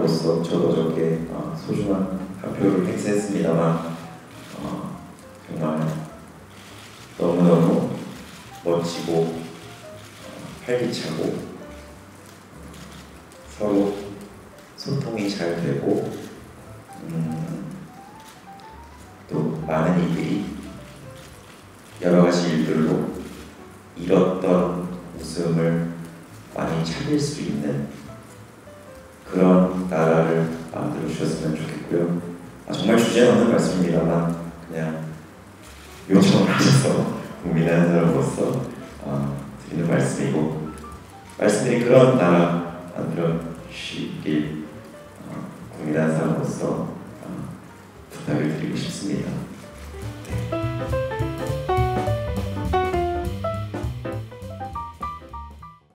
사람으로서 저도 저렇게 소중한 한 표를 획세했습니다만 정말 너무너무 멋지고 활기차고 서로 소통이 잘 되고 또 많은 이들이 여러 가지 일들로 잃었던 웃음을 많이 찾을 수 있는 그런 나라를 만들어 주셨으면 좋겠고요. 정말 주제는 없는 말씀입니다만 그냥 요청을 하셔서 국민의 사람으로서 드리는 말씀이고, 말씀드린 그런 나라 만들어 주시길 국민의 사람으로서